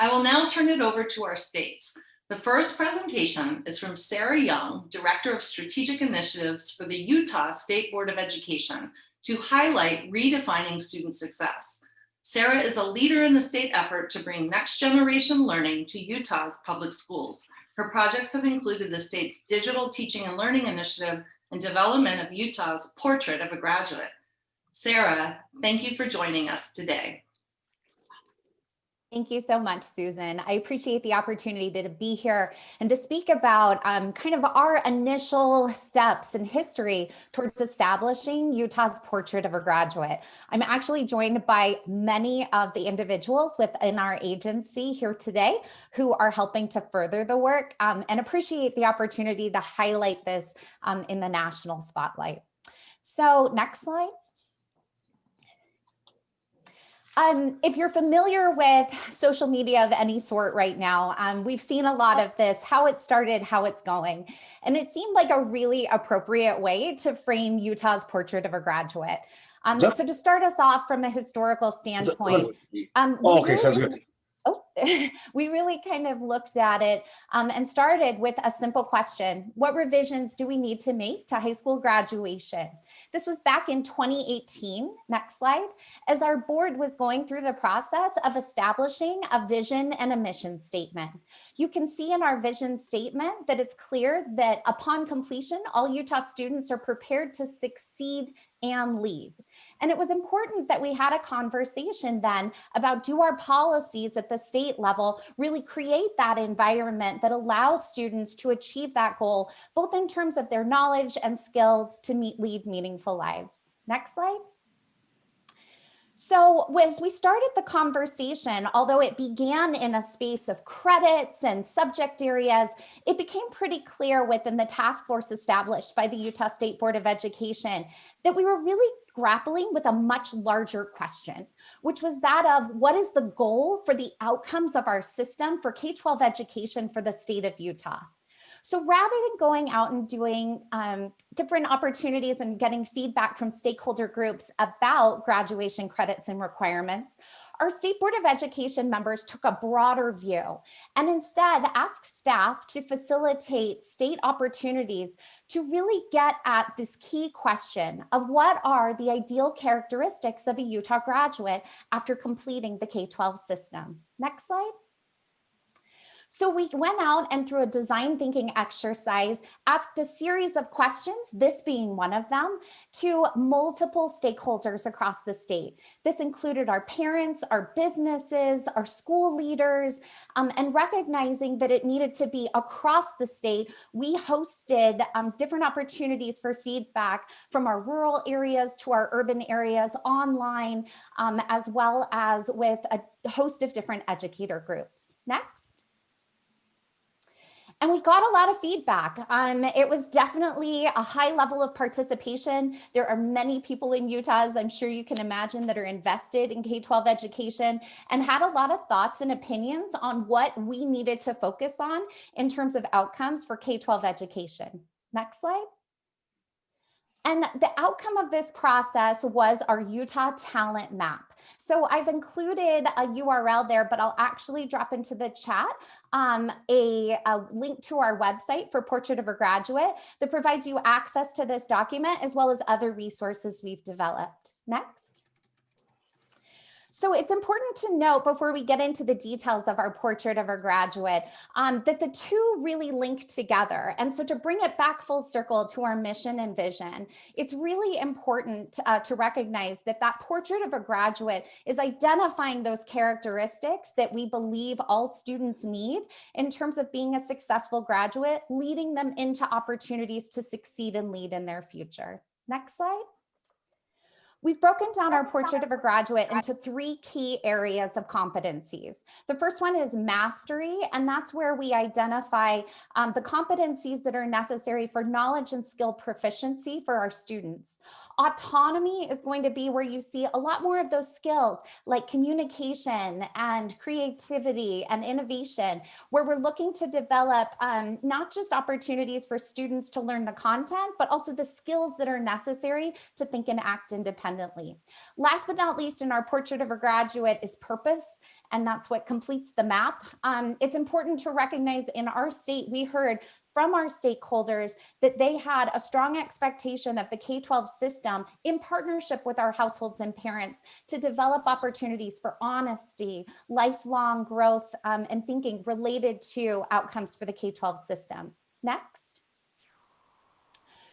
I will now turn it over to our states. The first presentation is from Sarah Young, Director of Strategic Initiatives for the Utah State Board of Education, to highlight redefining student success. Sarah is a leader in the state effort to bring next generation learning to Utah's public schools. Her projects have included the state's Digital Teaching and Learning Initiative and development of Utah's Portrait of a Graduate. Sarah, thank you for joining us today. Thank you so much, Susan. I appreciate the opportunity to be here and to speak about kind of our initial steps in history towards establishing Utah's Portrait of a Graduate. I'm actually joined by many of the individuals within our agency here today who are helping to further the work and appreciate the opportunity to highlight this in the national spotlight. So next slide. If you're familiar with social media of any sort right now, we've seen a lot of this, how it started, how it's going. And it seemed like a really appropriate way to frame Utah's Portrait of a Graduate. So to start us off from a historical standpoint. Okay, sounds good. We really kind of looked at it and started with a simple question. What revisions do we need to make to high school graduation? This was back in 2018, next slide, as our board was going through the process of establishing a vision and a mission statement. You can see in our vision statement that it's clear that upon completion, all Utah students are prepared to succeed and lead. And it was important that we had a conversation then about, do our policies at the state level really create that environment that allows students to achieve that goal, both in terms of their knowledge and skills to lead meaningful lives. Next slide. So as we started the conversation, although it began in a space of credits and subject areas, it became pretty clear within the task force established by the Utah State Board of Education that we were really grappling with a much larger question, which was that of what is the goal for the outcomes of our system for K-12 education for the state of Utah? So rather than going out and doing different opportunities and getting feedback from stakeholder groups about graduation credits and requirements, our State Board of Education members took a broader view and instead asked staff to facilitate state opportunities to really get at this key question of what are the ideal characteristics of a Utah graduate after completing the K-12 system. Next slide. So we went out and through a design thinking exercise, asked a series of questions, this being one of them, to multiple stakeholders across the state. This included our parents, our businesses, our school leaders, and recognizing that it needed to be across the state, we hosted different opportunities for feedback from our rural areas to our urban areas online, as well as with a host of different educator groups. Next. And we got a lot of feedback. It was definitely a high level of participation. There are many people in Utah, as I'm sure you can imagine, that are invested in K-12 education and had a lot of thoughts and opinions on what we needed to focus on in terms of outcomes for K-12 education. Next slide. And the outcome of this process was our Utah Talent Map. So I've included a URL there, but I'll actually drop into the chat a link to our website for Portrait of a Graduate that provides you access to this document as well as other resources we've developed. Next. So it's important to note before we get into the details of our Portrait of a Graduate that the two really link together. And so to bring it back full circle to our mission and vision, it's really important to recognize that that Portrait of a Graduate is identifying those characteristics that we believe all students need in terms of being a successful graduate, leading them into opportunities to succeed and lead in their future. Next slide. We've broken down our Portrait of a Graduate into three key areas of competencies. The first one is mastery, and that's where we identify the competencies that are necessary for knowledge and skill proficiency for our students. Autonomy is going to be where you see a lot more of those skills like communication and creativity and innovation, where we're looking to develop not just opportunities for students to learn the content, but also the skills that are necessary to think and act independently. independently. Last but not least, in our portrait of a graduate is purpose, and that's what completes the map. It's important to recognize in our state, we heard from our stakeholders that they had a strong expectation of the K-12 system in partnership with our households and parents to develop opportunities for honesty, lifelong growth, and thinking related to outcomes for the K-12 system. Next.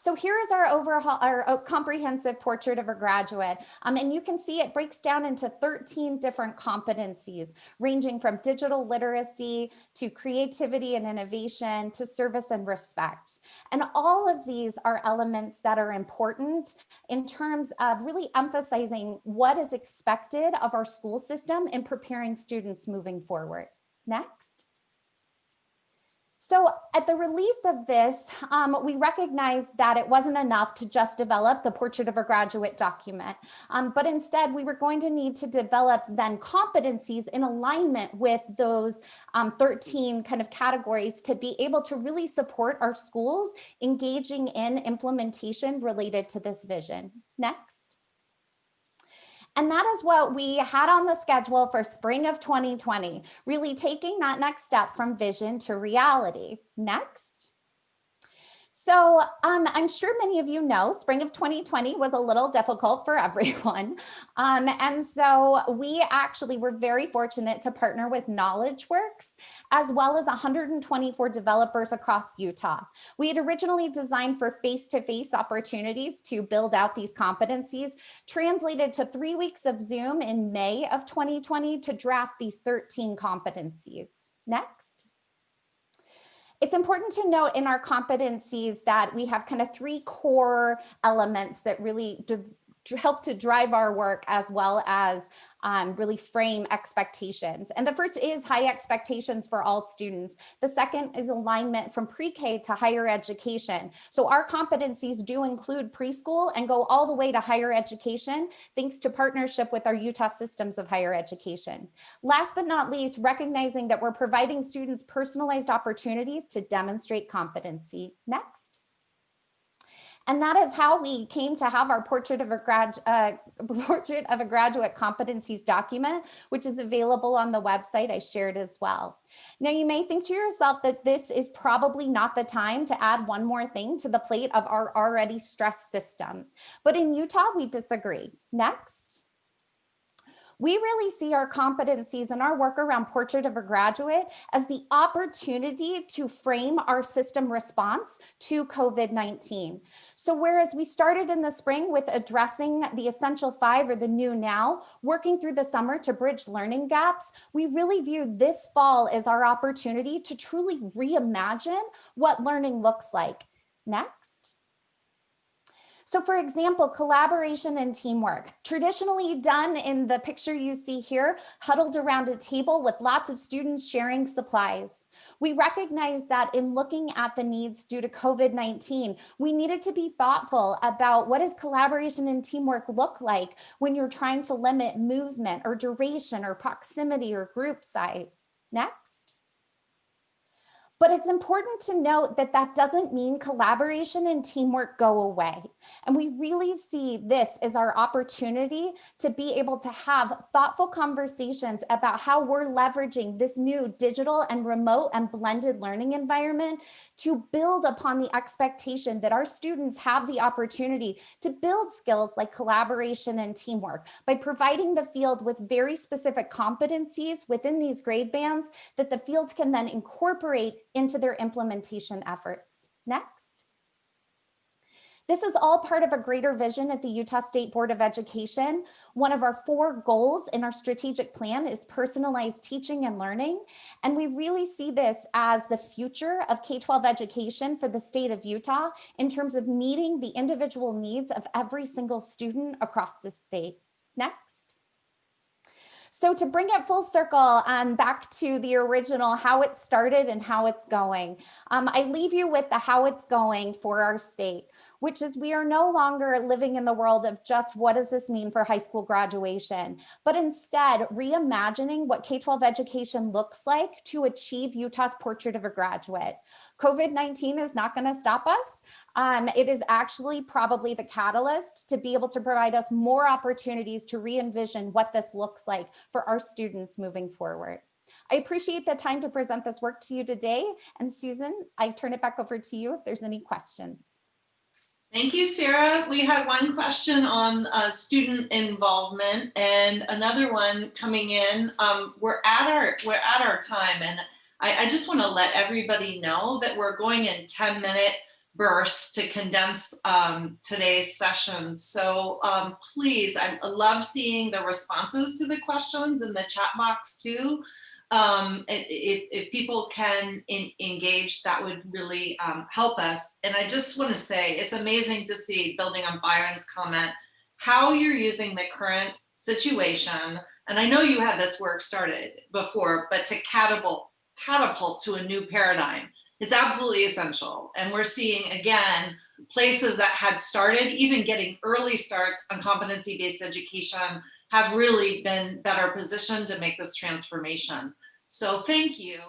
So here is our our comprehensive portrait of a graduate. And you can see it breaks down into 13 different competencies, ranging from digital literacy to creativity and innovation to service and respect. And all of these are elements that are important in terms of really emphasizing what is expected of our school system in preparing students moving forward. Next. So at the release of this, we recognized that it wasn't enough to just develop the portrait of a graduate document, but instead we were going to need to develop then competencies in alignment with those 13 kind of categories to be able to really support our schools engaging in implementation related to this vision. Next. And that is what we had on the schedule for spring of 2020, really taking that next step from vision to reality. Next. So I'm sure many of you know spring of 2020 was a little difficult for everyone. And so we actually were very fortunate to partner with KnowledgeWorks, as well as 124 developers across Utah. We had originally designed for face-to-face opportunities to build out these competencies, translated to 3 weeks of Zoom in May of 2020 to draft these 13 competencies. Next. It's important to note in our competencies that we have kind of 3 core elements that really help to drive our work as well as really frame expectations. And the first is high expectations for all students. The second is alignment from pre-K to higher education. So our competencies do include preschool and go all the way to higher education, thanks to partnership with our Utah systems of higher education. Last but not least, recognizing that we're providing students personalized opportunities to demonstrate competency. Next. And that is how we came to have our portrait of a graduate competencies document, which is available on the website I shared as well. Now, you may think to yourself that this is probably not the time to add one more thing to the plate of our already stressed system. But in Utah, we disagree. Next. We really see our competencies and our work around portrait of a graduate as the opportunity to frame our system response to COVID-19. So whereas we started in the spring with addressing the essential 5 or the new now, working through the summer to bridge learning gaps, we really view this fall as our opportunity to truly reimagine what learning looks like. Next. So for example, collaboration and teamwork, traditionally done in the picture you see here, huddled around a table with lots of students sharing supplies. We recognize that in looking at the needs due to COVID-19, we needed to be thoughtful about what does collaboration and teamwork look like when you're trying to limit movement or duration or proximity or group size. Next. But it's important to note that that doesn't mean collaboration and teamwork go away. And we really see this as our opportunity to be able to have thoughtful conversations about how we're leveraging this new digital and remote and blended learning environment to build upon the expectation that our students have the opportunity to build skills like collaboration and teamwork by providing the field with very specific competencies within these grade bands that the field can then incorporate into their implementation efforts. Next. This is all part of a greater vision at the Utah State Board of Education. One of our 4 goals in our strategic plan is personalized teaching and learning. And we really see this as the future of K-12 education for the state of Utah in terms of meeting the individual needs of every single student across the state. Next. So to bring it full circle back to the original, how it started and how it's going, I leave you with the how it's going for our state. which is we are no longer living in the world of just what does this mean for high school graduation, but instead reimagining what K-12 education looks like to achieve Utah's portrait of a graduate. COVID-19 is not going to stop us. It is actually probably the catalyst to be able to provide us more opportunities to re-envision what this looks like for our students moving forward. I appreciate the time to present this work to you today. And Susan, I turn it back over to you if there's any questions. Thank you, Sarah. We had one question on student involvement and another one coming in. We're at our time, and I just want to let everybody know that we're going in 10-minute bursts to condense today's session. So please, I love seeing the responses to the questions in the chat box too. If people can engage, that would really help us. And I just want to say, it's amazing to see, building on Byron's comment, how you're using the current situation. And I know you had this work started before, but to catapult to a new paradigm. It's absolutely essential. And we're seeing, again, places that had started, even getting early starts on competency-based education, have really been better positioned to make this transformation. So thank you.